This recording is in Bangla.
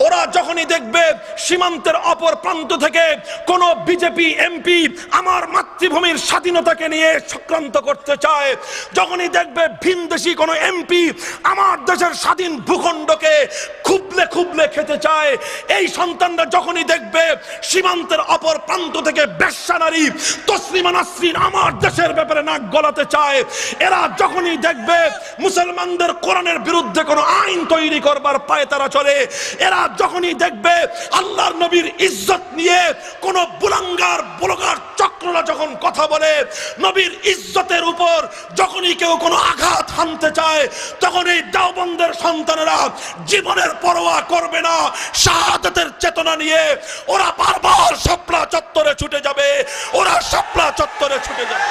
ওরা যখনই দেখবে সীমান্তের অপর প্রান্ত থেকে কোন বিজেপি এমপি আমার মাতৃভূমির স্বাধীনতাকে নিয়ে চক্রান্ত করতে চায়, যখনই দেখবে ভিনদেশি কোন এমপি আমার দেশের স্বাধীন ভূখণ্ডকে খুবলে খুবলে খেতে চায়, এই সন্তানরা যখনই দেখবে সীমান্তের অপর প্রান্ত থেকে বেশ্যা নারী তসলিমা নাসরিন আমার দেশের ব্যাপারে নাক গলাতে চায়, এরা যখনই দেখবে মুসলমানদের কোরআনের বিরুদ্ধে কোন আইন তৈরি করবার পায়ে তারা চলে, এরা যখনই দেখবে আল্লাহর নবীর ইজ্জত নিয়ে কোন বুলাঙ্গার ব্লগার চক্ররা যখন কথা বলে, নবীর ইজ্জতের উপর যখনই কেউ কোনো আঘাত হানতে চায়, তখন এই দেওবন্দের সন্তানেরা জীবনের পরোয়া করবে না, শাহাদাতের চেতনা নিয়ে ওরা বারবার শাপলা চত্বরে ছুটে যাবে, ওরা শাপলা চত্বরে ছুটে যাবে।